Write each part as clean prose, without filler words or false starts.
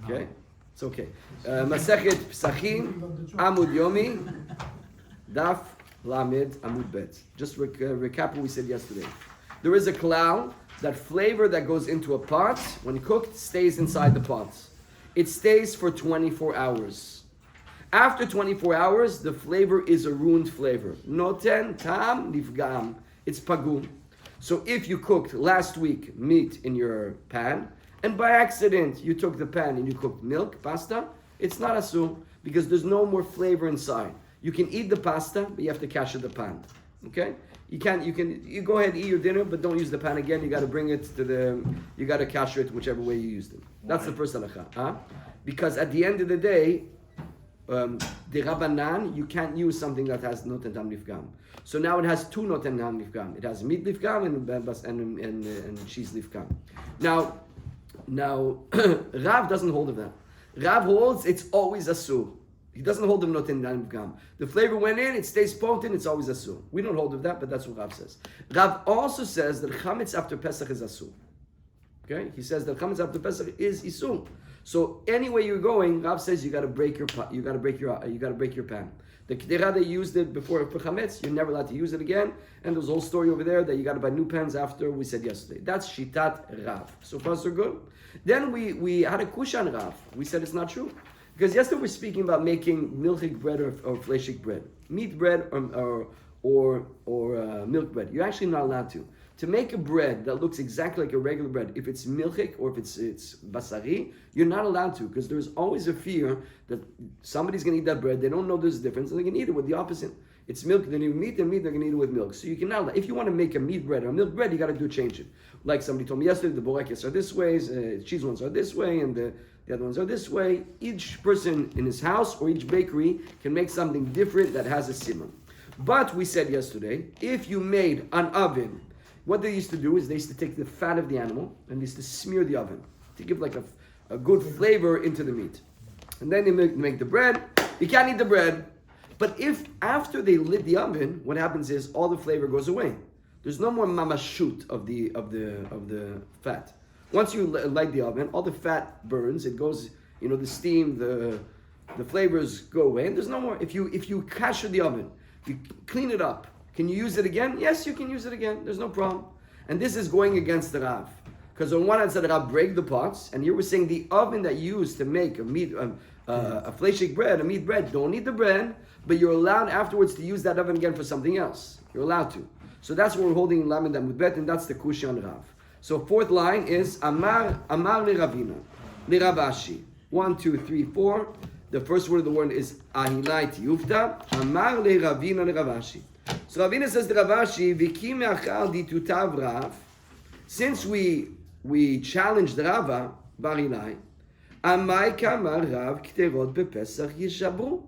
Okay? It's okay. Masechet Pesahim, Amoud Yomi, Daf Lamed Amoud Bet. Just recap what we said yesterday. There is a klal that flavor that goes into a pot, when cooked, stays inside the pot. It stays for 24 hours. After 24 hours, the flavor is a ruined flavor. Noten tam nifgam. It's pagum. So if you cooked last week meat in your pan, and by accident you took the pan and you cooked milk, pasta, it's not asur because there's no more flavor inside. You can eat the pasta, but you have to kasher the pan. Okay? You go ahead and eat your dinner, but don't use the pan again. You got to bring it to you got to kasher it whichever way you used it. That's the first halakha. Because at the end of the day, the Rabbanan, you can't use something that has noten tam nifgam. So now it has two noten tam nifgam. It has meat nifgam and cheese nifgam. Now Rav doesn't hold of that. Rav holds it's always asur. He doesn't hold of noten tam nifgam. The flavor went in, it stays potent, it's always asur. We don't hold of that, but that's what Rav says. Rav also says that chametz after Pesach is asur. Okay, he says that chametz after Pesach is isur. So anyway you're going, Rav says you got to break your pan. The kedera they used it before for chametz, you're never allowed to use it again. And there's a whole story over there that you got to buy new pans after. We said yesterday. That's shitat Rav. So far so good. Then we had a kush on Rav. We said it's not true because yesterday we're speaking about making milchik bread or fleshik bread, meat bread or milk bread. You're actually not allowed to. To make a bread that looks exactly like a regular bread, if it's milchik or if it's basari, you're not allowed to because there's always a fear that somebody's going to eat that bread. They don't know there's a difference, and they're going to eat it with the opposite. It's milk, they need meat, and meat, they're going to eat it with milk. So you can now, if you want to make a meat bread or a milk bread, you got to change it. Like somebody told me yesterday, the borekes are this way, cheese ones are this way, and the other ones are this way. Each person in his house or each bakery can make something different that has a simmer. But we said yesterday, if you made an oven, what they used to do is they used to take the fat of the animal and they used to smear the oven to give like a good flavor into the meat. And then they make the bread. You can't eat the bread. But if after they lit the oven, what happens is all the flavor goes away. There's no more mamashut of the fat. Once you light the oven, all the fat burns. It goes, the steam, the flavors go away, and there's no more. If you kasher the oven, you clean it up. Can you use it again? Yes, you can use it again. There's no problem. And this is going against the Rav. Because on one hand said Rav break the pots, and here we're saying the oven that you use to make a fleshik bread, a meat bread, don't eat the bread, but you're allowed afterwards to use that oven again for something else. You're allowed to. So that's what we're holding in Lamed Amud Bet, and that's the Kushi on Rav. So fourth line is Amar le Ravina, le Ravashi. 1, 2, 3, 4. The first word of the word is Ahilai Tiyufta. Amar le Ravina le Ravashi. So Ravina says to Ravashi, V'ki me'achal ditutav Rav, since we challenged Rava, Barilai, Amai kamar Rav k'terot bepesach yishabru.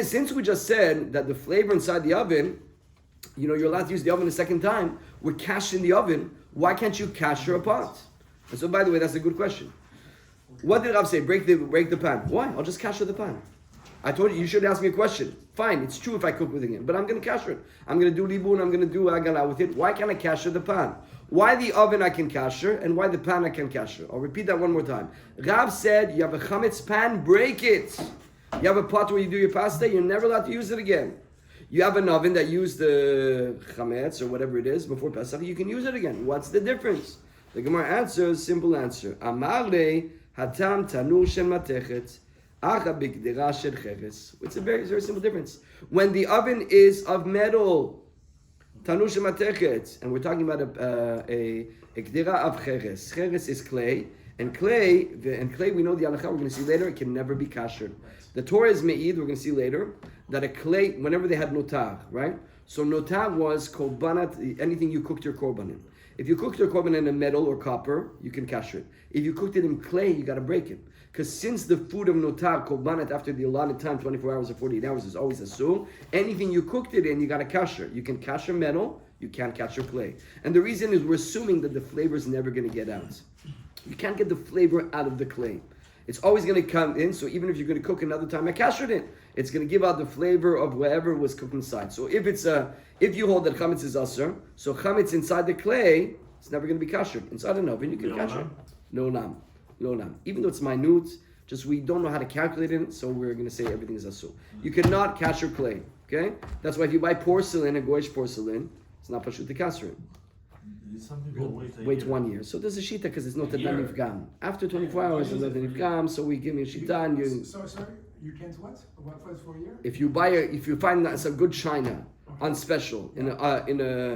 Since we just said that the flavor inside the oven, you're allowed to use the oven a second time, we're cashing the oven, why can't you kasher a pot? And so by the way, that's a good question. What did Rav say? Break the pan. Why? I'll just kasher the pan. I told you should ask me a question. Fine, it's true if I cook with it again, but I'm going to kasher it. I'm going to do libun, I'm going to do agala with it. Why can't I kasher the pan? Why the oven I can kasher, and why the pan I can kasher? I'll repeat that one more time. Rav said, you have a chametz pan, break it. You have a pot where you do your pasta, you're never allowed to use it again. You have an oven that used the chametz, or whatever it is, before Pesach, you can use it again. What's the difference? The Gemara answers, simple answer. Amar le hatam tanur shel matechet. It's a very, very simple difference. When the oven is of metal, and we're talking about a kdera of cheres. Cheres is clay, and clay we know the halakha, we're going to see later, it can never be kasher. The Torah is me'id, we're going to see later, that a clay, whenever they had notar, right? So notar was korbanat, anything you cooked your korban in. If you cooked your korban in a metal or copper, you can kasher it. If you cooked it in clay, you got to break it. Because since the food of notar, korbanat, after the allotted time, 24 hours or 48 hours, is always asur, anything you cooked it in, you got to kasher. You can kasher metal, you can't kasher clay. And the reason is we're assuming that the flavor is never going to get out. You can't get the flavor out of the clay. It's always going to come in, so even if you're going to cook another time, I kashered it. It's going to give out the flavor of whatever was cooked inside. So if you hold that chametz is asur, so chametz inside the clay, it's never going to be kashered. Inside an oven, you can kasher. No lam. Even though it's minute, Just we don't know how to calculate it, so we're going to say everything is asur. You cannot kasher clay. Okay, that's why if you buy porcelain, a goyish porcelain, it's not pashut to kasher it. Some people Wait 1 year. So there's a shita because it's not a nifgam. After 24 hours, it's not a nifgam. So we give you a shita and you. Sorry, you can't what? What for a year? If you find that it's a good china on special in a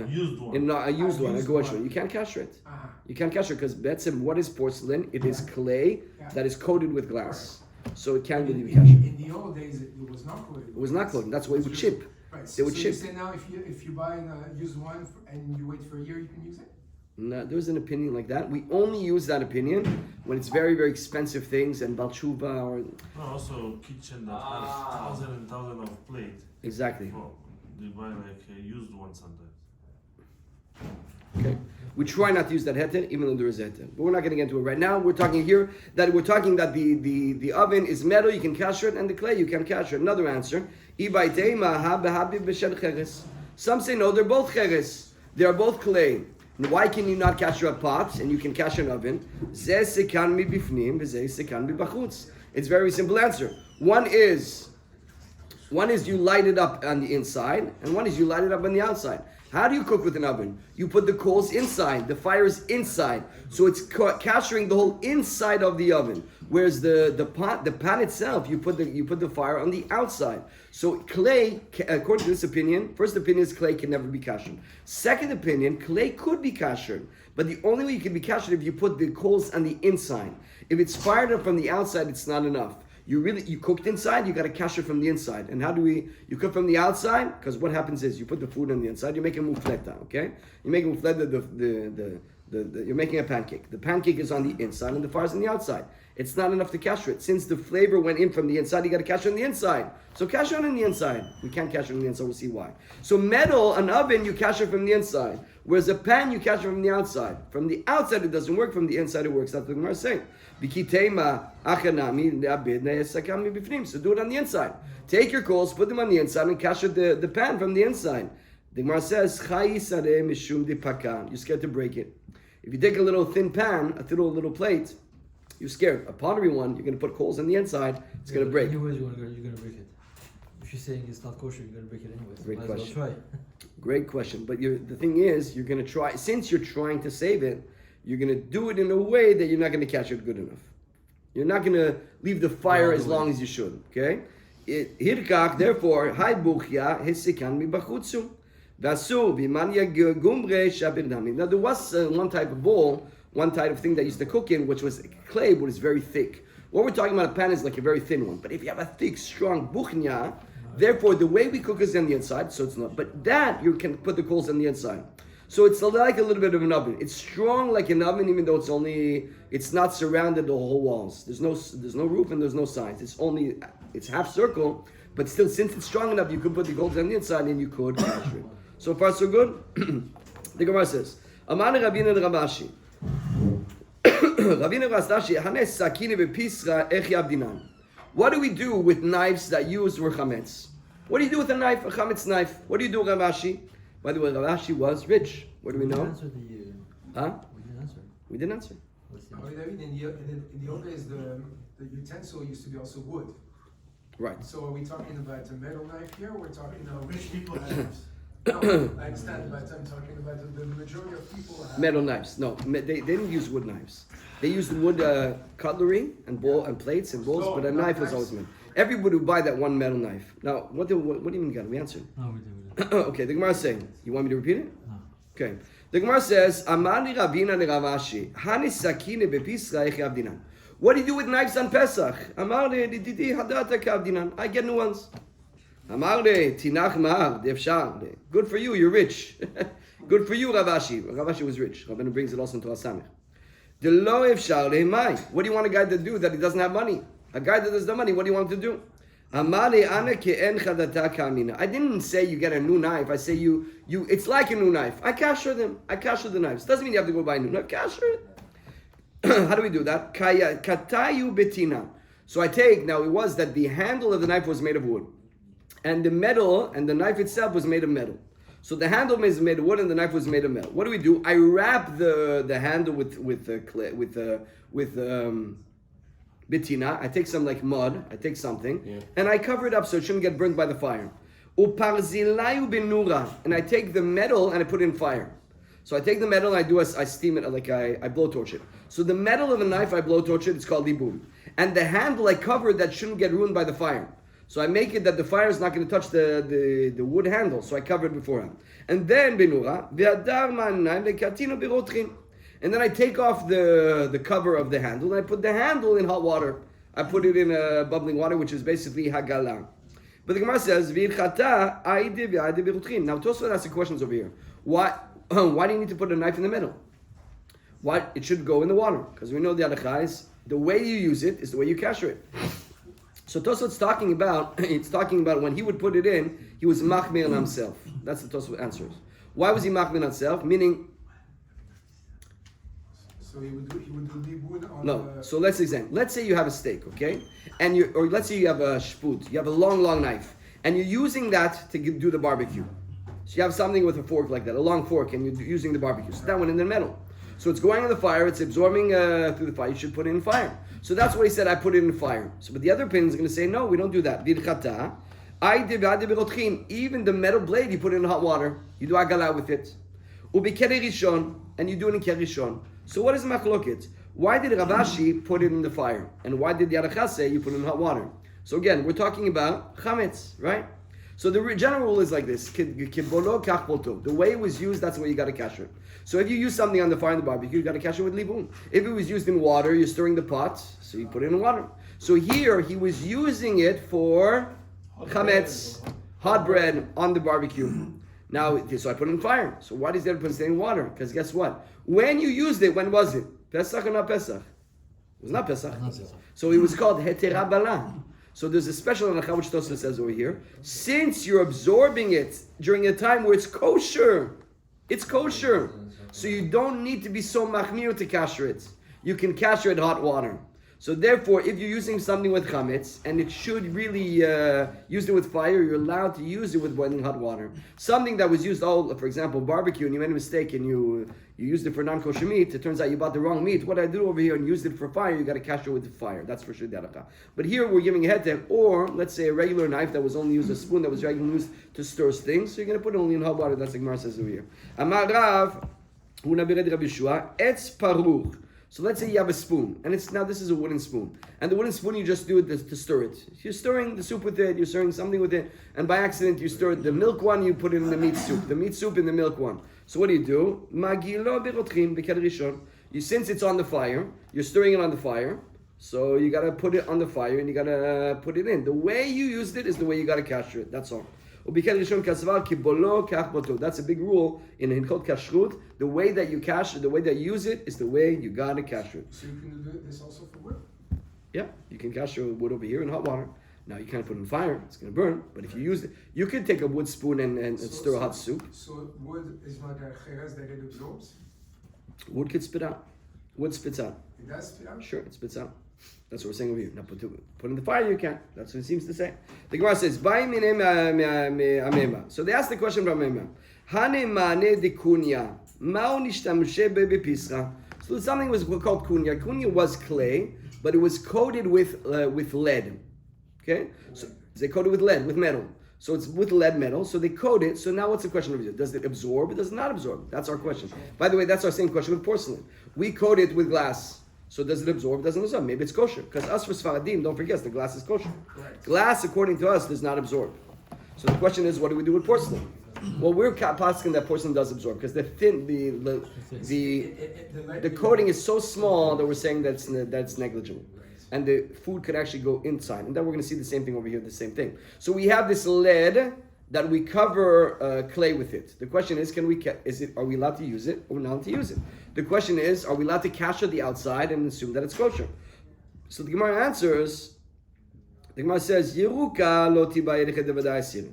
used one, a used one, a used goyish one. one, you can't kasher it. Uh-huh. You can't kasher because what is porcelain? It is clay that is coated with glass. So it can't really be kasher. In the old days, it was not coated. It was not coated. That's why it would chip. Right. They would so chip. you say now if you buy a used one and you wait for a year, you can use it? No, there's an opinion like that. We only use that opinion when it's very, very expensive things and balchuva or also kitchen that has thousands and thousands of plates. exactly. Oh, they buy like a used one sometimes. Okay. We try not to use that heter, even though there is a heter. But we're not going to get into it right now. We're talking that the oven is metal, you can kasher it, and the clay you can kasher it. Another answer. Some say no, they're both cheres. They are both clay. And why can you not kasher a pot and you can kasher an oven? It's a very simple answer. One is you light it up on the inside, and one is you light it up on the outside. How do you cook with an oven? You put the coals inside, the fire is inside, so it's kashering the whole inside of the oven. Whereas the pan itself, you put the fire on the outside. So clay, according to this opinion, first opinion is clay can never be kashered. Second opinion, clay could be kashered, but the only way you can be kashered if you put the coals on the inside. If it's fired up from the outside, it's not enough. You cooked inside, you got to kasher from the inside. And how do you cook from the outside? Because what happens is you put the food on the inside, you make a mufleta, okay? You make a mufleta, you're making a pancake. The pancake is on the inside and the fire's on the outside. It's not enough to kasher it. Since the flavor went in from the inside, you got to kasher on the inside. So kasher on the inside. We can't kasher on the inside, we'll see why. So metal, an oven, you kasher from the inside. Whereas a pan, you kasher from the outside. From the outside, it doesn't work. From the inside, it works. That's what the Gemara is saying. So do it on the inside. Take your coals, put them on the inside, and kasher the pan from the inside. The Gemara says, you're scared to break it. If you take a little thin pan, a little plate, you're scared. A pottery one, you're going to put coals on the inside, it's going to break. Anyways, you're going to break it. If you're saying it's not kosher, you're going to break it anyways. Great Might question. as well try. Great question. But the thing is, you're going to try, since you're trying to save it, you're going to do it in a way that you're not going to catch it good enough. You're not going to leave the fire as long as you should. Okay? Hirkach, therefore, hai buchya hesikan mi bachutzu. Vasu bimanya gumbre shabirdami. Now there was one type of bowl, one type of thing that used to cook in, which was clay, but it's very thick. What we're talking about, a pan is like a very thin one. But if you have a thick, strong buchnya, therefore the way we cook is on the inside, so it's not. But that you can put the coals on the inside. So it's like a little bit of an oven. It's strong like an oven, even though it's not surrounded the whole walls. There's no roof and there's no sides. It's half circle, but still, since it's strong enough, you could put the coals on the inside and you could capture it. So far, so good. The Gemara says, Amar Rabbeinu Ravashi. Rabbeinu Ravashi, Hanes sakine bepisra ech yavdinan. What do we do with knives that use chametz? What do you do with a knife, a chametz knife? What do you do, Ravashi? By the way, Ravashi was rich. What do we know? Huh? We didn't answer. David, in the old days, the utensil used to be also wood. Right. So are we talking about a metal knife here? Or we're talking about Rich people have knives. No, I understand, but I'm talking about the majority of people have Metal knives. No, they didn't use wood knives. They used wood cutlery and plates and bowls, but a knife was always meant. Everybody would buy that one metal knife. Now, what do you mean you got it? We answered. No, we did. Okay, the Gemara is saying, you want me to repeat it? No. Okay. The Gemara says, Amani Rabina le Ravashi, Hani sakine bepisra ech yavdinan. What do you do with knives on Pesach? Amari didi hadata kavdinan. I get new ones. Amari tinach ma'ar defshar. Good for you, you're rich. Good for you, Ravashi. Ravashi was rich. Rabbeinu brings it also into Asamech. De lo efshar lehmai. What do you want a guy to do that he doesn't have money? A guy that doesn't have money, what do you want him to do? Amali ana ke'en chadata kamina. I didn't say you get a new knife. I say you. It's like a new knife. I kasher them. I kasher the knives. Doesn't mean you have to go buy a new knife. Kasher it. How do we do that? Katayu betina. So I take, now it was that the handle of the knife was made of wood. And the metal, and the knife itself was made of metal. So the handle was made of wood and the knife was made of metal. What do? I wrap the handle with Betina, I take some like mud, I take something, and I cover it up so it shouldn't get burned by the fire. Uparzilayu benura, and I take the metal and I put it in fire. So I take the metal and I steam it, like I blowtorch it. So the metal of the knife, I blowtorch it, it's called libun. And the handle I cover it that shouldn't get ruined by the fire. So I make it that the fire is not going to touch the wood handle, so I cover it beforehand. And then benura, and then I take off the cover of the handle and I put the handle in hot water. I put it in bubbling water, which is basically hagala. But the Gemara says, now Tosfot asks the questions over here. Why do you need to put a knife in the middle? Why it should go in the water? Because we know the halakha is the way you use it is the way you kasher it. So Tosfot's talking about when he would put it in, he was machmir on himself. That's the Tosfot answers. Why was he machmir on himself? Meaning. So he would do libun on No. So let's examine. Let's say you have a steak, okay, or let's say you have a shput. You have a long knife, and you're using that to do the barbecue. So you have something with a fork like that, a long fork, and you're using the barbecue. So that one in the middle. So it's going in the fire, it's absorbing through the fire, you should put it in fire. So that's what he said, I put it in fire. So, but the other opinion is going to say, no, we don't do that. Even the metal blade, you put it in hot water, you do agala with it. And you do it in kerishon. So what is the machloket? Why did Ravashi put it in the fire? And why did the halakha say you put it in hot water? So again, we're talking about chametz, right? So the general rule is like this: the way it was used, that's the way you got to kasher it. So if you use something on the fire in the barbecue, you got to kasher it with libun. If it was used in water, you're stirring the pot, so you put it in water. So here he was using it for chametz, hot bread on the barbecue. Now, so I put it in fire. So why does the other put it in water? Because guess what? When you used it, when was it? Pesach or not Pesach? It was not Pesach. So it was called heterah bala. So there's a special halakha which Tosfos says over here. Since you're absorbing it during a time where it's kosher, so you don't need to be so machmir to kasher it. You can kasher it hot water. So therefore, if you're using something with chametz, and it should really use it with fire, you're allowed to use it with boiling hot water. Something that was used, for example, barbecue, and you made a mistake and you used it for non-kosher meat, it turns out you bought the wrong meat. What I do over here and used it for fire, you got to kasher it with the fire. That's for sure the halakha. But here we're giving a heter, or let's say a regular knife that was only used, a spoon that was regularly used to stir things, so you're going to put it only in hot water. That's like Gemara says over here. Amar Rav, hu nabired Rabbi Yeshua, etz paruch. So let's say you have a spoon, and this is a wooden spoon. And the wooden spoon, you just do it to stir it. You're stirring the soup with it, you're stirring something with it, and by accident you stir it. The milk one, you put it in the meat soup. The meat soup in the milk one. So what do? Since it's on the fire, you're stirring it on the fire, so you gotta put it on the fire, and you gotta put it in. The way you used it is the way you gotta kasher it, that's all. That's a big rule in Hilchot Kashrut. The way that you kasher, the way that you use it is the way you gotta kasher it. So you can do this also for wood? Yeah, you can kasher wood over here in hot water. Now you can't put it in fire; it's gonna burn. But if you use it, you can take a wood spoon and stir a hot soup. So wood is like a cheres that it absorbs? Wood can spit out. Wood spits out. It does spit out? Sure, it spits out. That's what we're saying over here. Now put in the fire, you can. That's what it seems to say. The Gemara says, so they asked the question from Amema. So something was called kunya. Kunya was clay, but it was coated with lead. Okay? So they coated with lead, with metal. So it's with lead metal. So they coat it. So now what's the question over here? Does it absorb or does it not absorb? That's our question. By the way, that's our same question with porcelain. We coat it with glass. So does it absorb? Doesn't absorb? Maybe it's kosher. Because us for Sfaradim, don't forget, the glass is kosher. Correct. Glass, according to us, does not absorb. So the question is, what do we do with porcelain? Well, we're posking that porcelain does absorb because the coating is so small that we're saying that's negligible, and the food could actually go inside. And then we're going to see the same thing over here, the same thing. So we have this lead that we cover clay with it. The question is, are we allowed to use it or not allowed to use it? The question is, are we allowed to kasher the outside and assume that it's kosher? So the Gemara answers. The Gemara says, Yeruka lo tiba.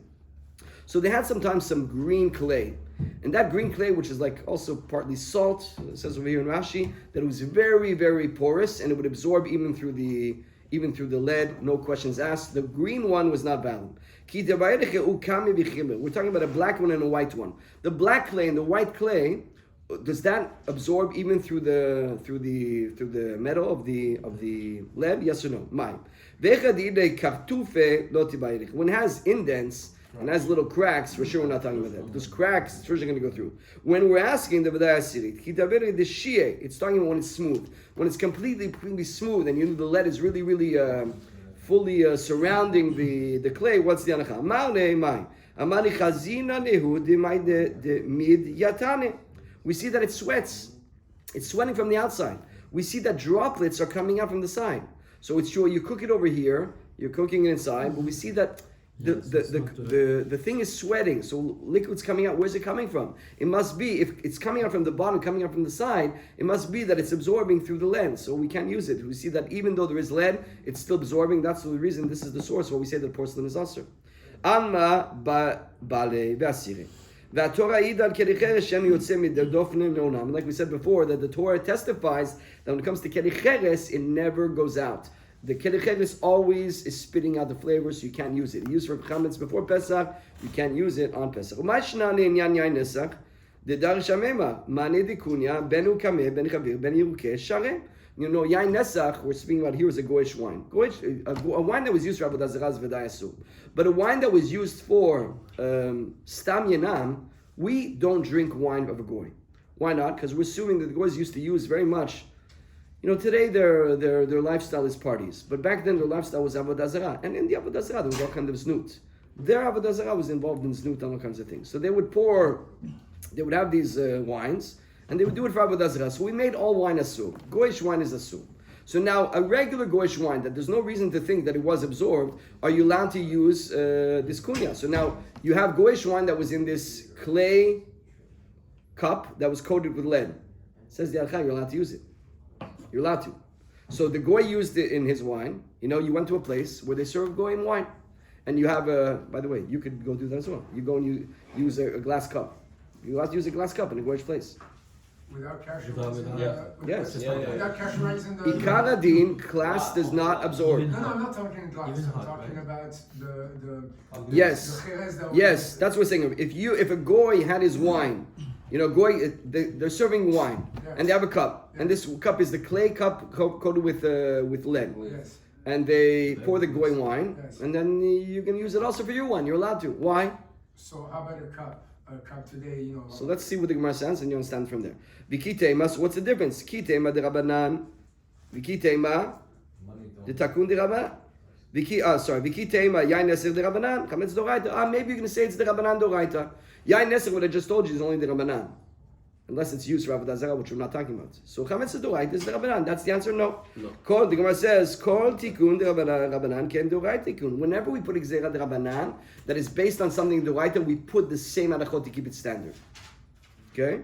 So they had sometimes some green clay. And that green clay, which is like also partly salt, it says over here in Rashi, that it was very, very porous and it would absorb even through the lead, no questions asked. The green one was not valid. We're talking about a black one and a white one. The black clay and the white clay does that absorb even through the metal of the lead? Yes or no? My. When it has indents and has little cracks, for sure we're not talking about that. Those cracks, first you're going to go through. When we're asking the V'day Asirit, it's talking about when it's smooth. When it's completely smooth and the lead is really fully surrounding the clay, what's the anacha? We see that it sweats. It's sweating from the outside. We see that droplets are coming out from the side. So it's true, you cook it over here, you're cooking it inside, but we see that the thing is sweating, so liquid's coming out. Where's it coming from? It must be, if it's coming out from the bottom, coming out from the side, it must be that it's absorbing through the lead, so we can't use it. We see that even though there is lead, it's still absorbing. That's the reason, this is the source why we say that porcelain is usher. Alma bale ve'asire. Like we said before, that the Torah testifies that when it comes to kericheres, it never goes out. The kericheres always is spitting out the flavor, so you can't use it. You use for chametz before Pesach, you can't use it on Pesach. Yain nesach, we're speaking about here is a goyish wine. A wine that was used for avodah zarah is v'day asur. But a wine that was used for stam yanam, we don't drink wine of a goy. Why not? Because we're assuming that the goys used to use very much. Today their lifestyle is parties, but back then their lifestyle was avodah zarah, and in the avodah zarah there was all kind of znut. Their avodah zarah was involved in znut and all kinds of things. So they would have these wines. And they would do it for avodah zarah. So we made all wine asur. Goyish wine is asur. So now a regular goyish wine that there's no reason to think that it was absorbed, are you allowed to use this kunya? So now you have goyish wine that was in this clay cup that was coated with lead. It says the alcha, you're allowed to use it. You're allowed to. So the goy used it in his wine. You went to a place where they serve goyim wine. And you have by the way, you could go do that as well. You go and you use a glass cup. You're allowed to use a glass cup in a goyish place. Without cashew Yes. Without cashew rice in the... Ikaradin, glass does not absorb. No, I'm not talking glass. I'm talking about the Yes. Yes, that's what we're saying. If a goy had his wine, goy, they're serving wine, and they have a cup, and this cup is the clay cup coated with lead. Yes. And they pour the goy wine, and then you can use it also for your wine. You're allowed to. Why? So how about a cup? Today, So let's see what the Gemara says, and you understand from there. Vikitema, so what's the difference? Kitema de Rabbanan, Vikitema de Takun de Rabbanan. Vikitema Yain Neser de Rabbanan, Chametz Doraita. Maybe you're going to say it's the Rabbanan Doraita. Yain Neser, what I just told you, is only the Rabbanan. Unless it's used for avodah zarah, which we're not talking about. So chametz doraita is the rabbanan. That's the answer. No. The Gemara says, "Kol tikun de rabbanan ken doraita tikun." Whenever we put gzeira de rabbanan that is based on something doraita, we put the same halachot to keep it standard. Okay.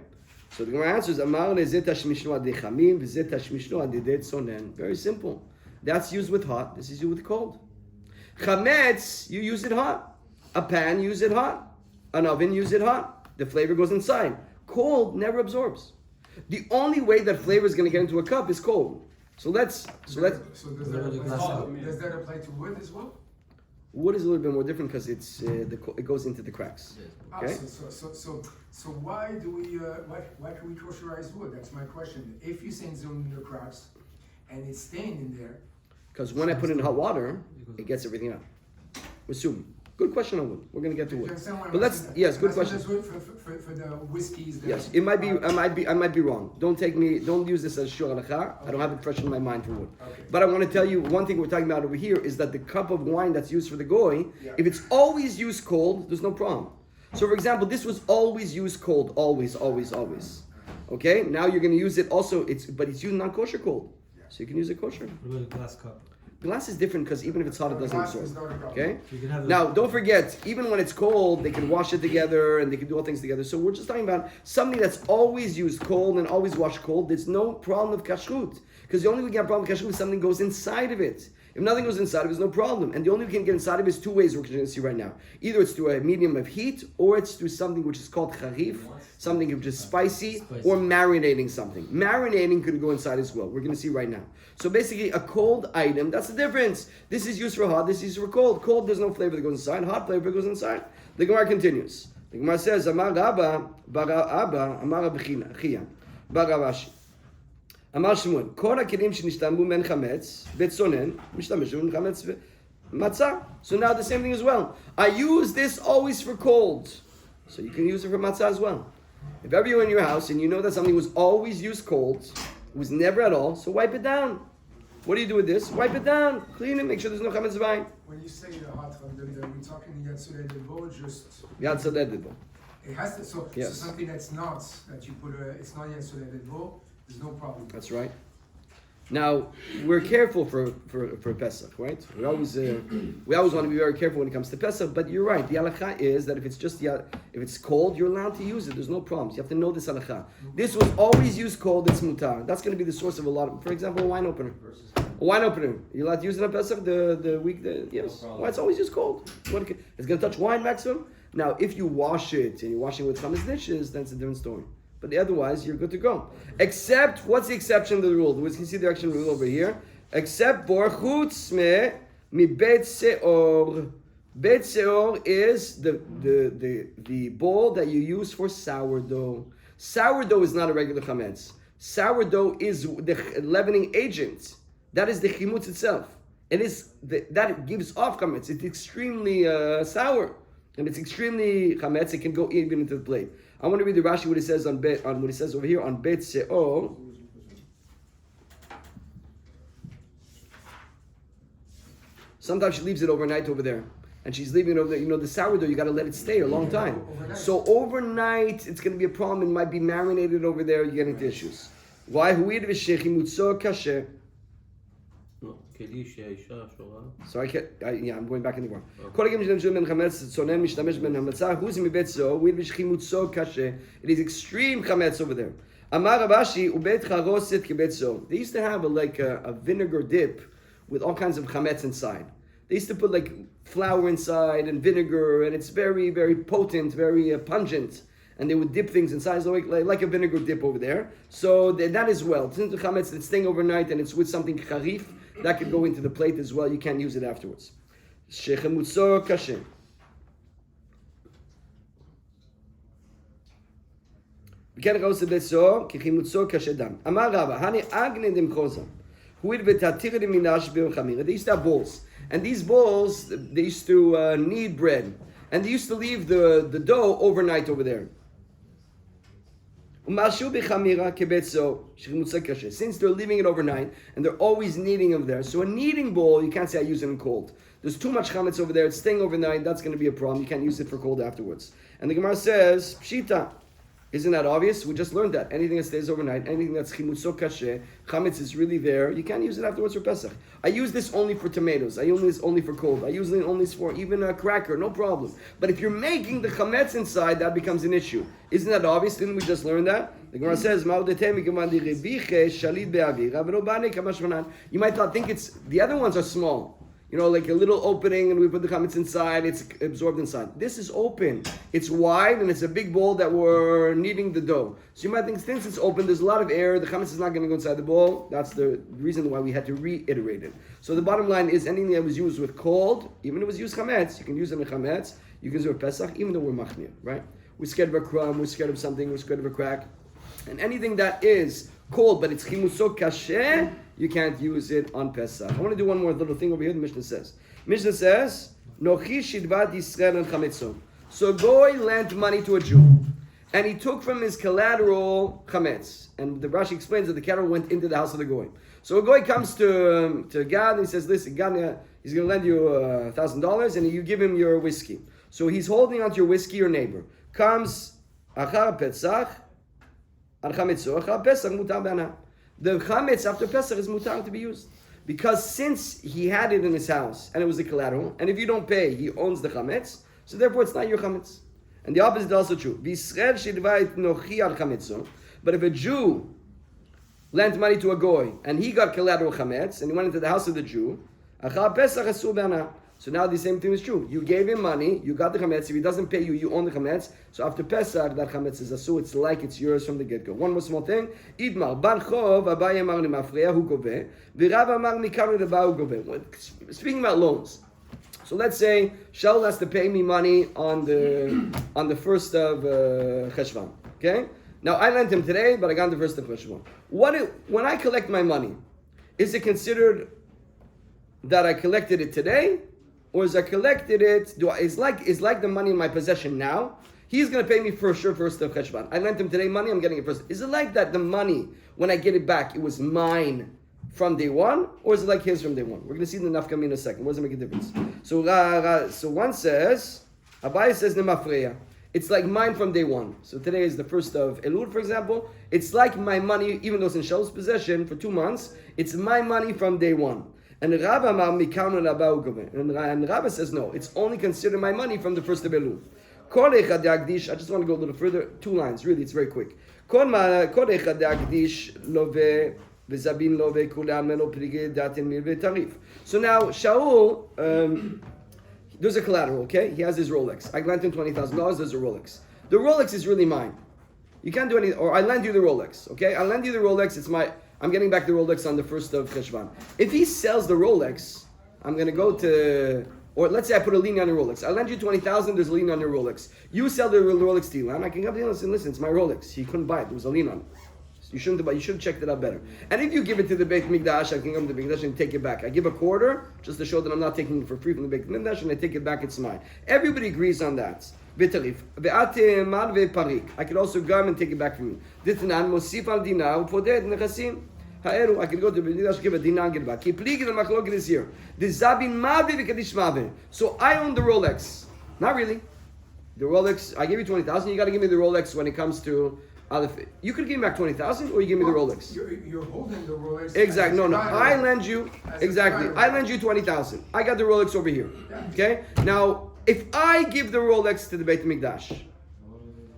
So the Gemara answers, "Amar lezeh tashmishnu ad lechamim v'zeh tashmishnu ad sonen." Very simple. That's used with hot. This is used with cold. Chametz, you use it hot. A pan, use it hot. An oven, use it hot. The flavor goes inside. Cold never absorbs. The only way that flavor is going to get into a cup is cold. So does that apply to wood as well? Wood is a little bit more different because it goes into the cracks. Okay. So why can we kosherize wood? That's my question. If you send zoom in the cracks and it's staying in there. Because when I put it in hot water, it gets everything out. Assume. Good question on wood. We're going to get to wood. But good question. For the whiskeys. Yes, it might be. I might be wrong. Don't use this as shur halacha. I don't have it fresh in my mind for wood. Okay. But I want to tell you one thing we're talking about over here is that the cup of wine that's used for the goy, if it's always used cold, there's no problem. So, for example, this was always used cold, always. Okay, now you're going to use it also. But it's used non-kosher cold, so you can use it kosher. What about a glass cup? Glass is different because even if it's hot, it doesn't absorb. Okay? So now, don't forget, even when it's cold, they can wash it together and they can do all things together. So we're just talking about something that's always used cold and always washed cold. There's no problem of kashrut. Because the only way we get a problem with kashrut is something goes inside of it. If nothing goes inside of it, there's no problem. And the only way we can get inside of it is two ways we're going to see right now. Either it's through a medium of heat, or it's through something which is called charif, something which is spicy, or marinating something. Marinating could go inside as well. We're going to see right now. So basically, a cold item, that's the difference. This is used for hot, this is used for cold. Cold, there's no flavor that goes inside. Hot flavor goes inside. The Gemara continues. The Gemara says, Amar Rabba, Bar Abba, Amar Rabbi Chia, Bar Rashi. Amar Shmuel, Kol HaKelim Shenishtamu Men Chametz, Betzonen, Mishtameshu Men Chametz Matzah. So now the same thing as well. I use this always for cold. So you can use it for matzah as well. If ever you're in your house and you know that something was always used cold, it was never at all, so wipe it down. What do you do with this? Wipe it down, clean it, make sure there's no chametz vine. When you say the hot one, we're talking Yatzurei Devo, just... Yatzurei Devo. It has to, so Yes. something that's not, that you put, it's not Yatzurei Devo, there's no problem. That's right. Now we're careful for Pesach, right? We always want to be very careful when it comes to Pesach. But you're right. The halakha is that if it's cold, you're allowed to use it. There's no problems. You have to know this halakha. This was always used cold. It's mutar. That's going to be the source of a lot of. For example, a wine opener. A wine opener. You're allowed to use it on Pesach. Yes. No Why it's always used cold? It's going to touch wine maximum. Now, if you wash it and you're washing it with chametz dishes, that's a different story. But otherwise, you're good to go. Except, what's the exception to the rule? We can see the action rule over here. Except for chutz mi bet seor. Bet seor is the bowl that you use for sourdough. Sourdough is not a regular chametz. Sourdough is the leavening agent. That is the chimutz itself. It is that gives off chametz. It's extremely sour, and it's extremely chametz. It can go even into the plate. I want to read the Rashi what it says on what it says over here on Bet Se'or. Sometimes she leaves it overnight over there, and she's leaving it over there. You know, the sourdough, you got to let it stay a long time. Overnight. So overnight, it's going to be a problem. It might be marinated over there. You get into issues. Why? So I'm going back in the war. It is extreme chametz over there. They used to have a vinegar dip with all kinds of chametz inside. They used to put like flour inside and vinegar, and it's very, very potent, very pungent. And they would dip things inside, so like a vinegar dip over there. So that as well. Since the chametz it's staying overnight and it's with something charif, that could go into the plate as well. You can't use it afterwards. Shechemutzo kashe. V'ken chos beso kichimutzo kashe dam. Amar Rava, hani agne demchoza. Huid v'tatir minash b'chamira. They used to have bowls, and these bowls they used to knead bread, and they used to leave the dough overnight over there. Since they're leaving it overnight and they're always kneading them there, so a kneading bowl you can't say I use it in cold. There's too much chametz over there; it's staying overnight. That's going to be a problem. You can't use it for cold afterwards. And the Gemara says, "Pshita, isn't that obvious? We just learned that anything that stays overnight, anything that's chimutzo kashe, chametz is really there. You can't use it afterwards for Pesach. I use this only for tomatoes. I use this only for cold. I use it only for even a cracker, no problem. But if you're making the chametz inside, that becomes an issue. Isn't that obvious? Didn't we just learn that? The Gemara says, you might not think it's the other ones are small. You know, like a little opening, and we put the chametz inside, it's absorbed inside. This is open. It's wide, and it's a big bowl that we're kneading the dough. So you might think, since it's open, there's a lot of air, the chametz is not going to go inside the bowl. That's the reason why we had to reiterate it. So the bottom line is, anything that was used with cold, even if it was used chametz, you can use it in chametz, you can use it with Pesach, even though we're machmir, right? We're scared of a crumb, we're scared of something, we're scared of a crack. And anything that is cold, but it's chimusok kasher, you can't use it on Pesach. I want to do one more little thing over here. The Mishnah says, Nochi shidvat Yisrael and chametzon. So a goy lent money to a Jew, and he took from his collateral chametz. And the Rashi explains that the collateral went into the house of the goy. So a goy comes to God and he says, listen, God, he's going to lend you $1,000, and you give him your whiskey. So he's holding onto your whiskey, your neighbor. Comes achar Pesach, the chametz after Pesach is mutar to be used, because since he had it in his house and it was a collateral, and if you don't pay, he owns the chametz, so therefore it's not your chametz. And the opposite is also true. But if a Jew lent money to a goy and he got collateral chametz and he went into the house of the Jew, so now the same thing is true. You gave him money, you got the chametz. If he doesn't pay you, you own the chametz. So after Pesach, that chametz is asu. It's like it's yours from the get-go. One more small thing. Idmar ban chov Abaye amar lemafreya hu goveh v'Rav amar mikar leba hu goveh. Speaking about loans, So let's say Shaul has to pay me money on the first of Cheshvan. Okay. Now I lent him today, but I got the first of Cheshvan. When I collect my money, is it considered that I collected it today, or is I collected it? Is like the money in my possession now? He's going to pay me for sure first of Cheshvan. I lent him today money, I'm getting it first. Is it like that the money, when I get it back, it was mine from day one, or is it like his from day one? We're going to see the nafkami in a second. What does it make a difference? So one says, Abai says nemafreya. It's like mine from day one. So today is the first of Elul, for example. It's like my money, even though it's in Shaul's possession for 2 months, it's my money from day one. And Rabba says no, it's only considered my money from the first of Elul. I just want to go a little further. 2 lines, really, it's very quick. So now Shaul, there's a collateral, okay? He has his Rolex. I lent him $20,000, there's a Rolex. The Rolex is really mine. You can't do anything, or I lend you the Rolex, okay? I lend you the Rolex, I'm getting back the Rolex on the first of Cheshvan. If he sells the Rolex, I'm going to go to, or let's say I put a lien on your Rolex. I lend you $20,000, there's a lien on your Rolex. You sell the Rolex to Ilan, I can come to Ilan and say, listen, it's my Rolex. He couldn't buy it, there was a lien on it. You should have checked it out better. And if you give it to the Beit Mikdash, I can come to the Beit Mikdash and take it back. I give a quarter just to show that I'm not taking it for free from the Beit Mikdash, and I take it back, it's mine. Everybody agrees on that. I could also go and take it back from you. I can go to the Beit Mikdash, give a dinar, get it back. The is here. So I own the Rolex. Not really. The Rolex, I gave you 20,000. You got to give me the Rolex when it comes to. You could give me back 20,000, or you give me the Rolex. You're holding the Rolex. Exactly. No. I lend you. Exactly. I lend you 20,000. I got the Rolex over here. Okay. Now, if I give the Rolex to the Beit Mikdash,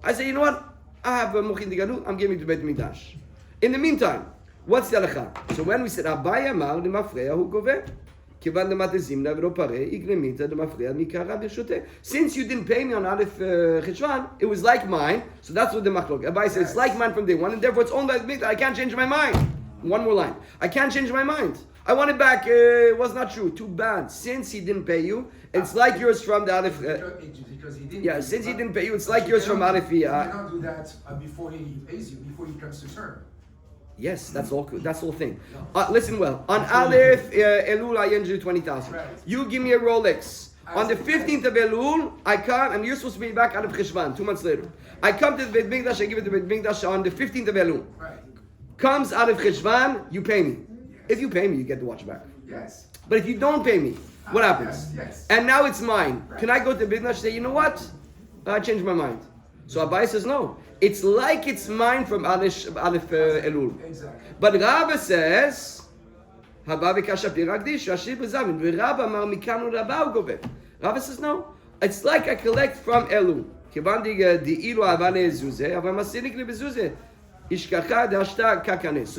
I say, you know what? I have a Mochin Diganu. I'm giving it to Beit Mikdash. In the meantime, what's the halacha? So when we said Abai Amar Lemafreya Hu Goveh. Since you didn't pay me on Aleph Cheshvan, it was like mine. So that's what the machlok. Abai says it's like mine from day one, and therefore it's owned by me. I can't change my mind. One more line. I can't change my mind. I want it back. It was not true. Too bad. Since he didn't pay you, it's like yours from the Aleph. Because he didn't. Yeah. Since he didn't pay you, it's like yours from Aleph. You cannot do that before he pays you. Before he comes to term. Yes, that's all. That's the whole thing. Listen well. On Aleph Elul, I lend you 20,000. You give me a Rolex. On the 15th of Elul, I come, and you're supposed to pay me back out of Cheshvan 2 months later. I come to the Beit Mikdash, I give it to the Beit Mikdash on the 15th of Elul. Comes out of Cheshvan, you pay me. If you pay me, you get the watch back. Yes. But if you don't pay me, what happens? Yes. And now it's mine. Can I go to the Beit Mikdash and say, you know what? I changed my mind. So Abai says no. It's like it's mine from Aleph Elul. Exactly. But Rabba says, Rabba says no. It's like I collect from Elul. So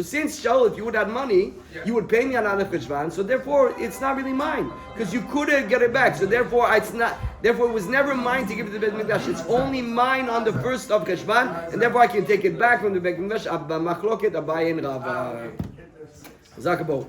since Shaul, if you would have money, you would pay me on Aleph Cheshvan. So therefore, it's not really mine because you couldn't get it back. So therefore, it's not. Therefore, it was never mine to give it to the Beit Mikdash. It's only mine on the first of Cheshvan, and therefore I can take it back from the Beit Mikdash. Machloket Abai and Rava. Zakabo.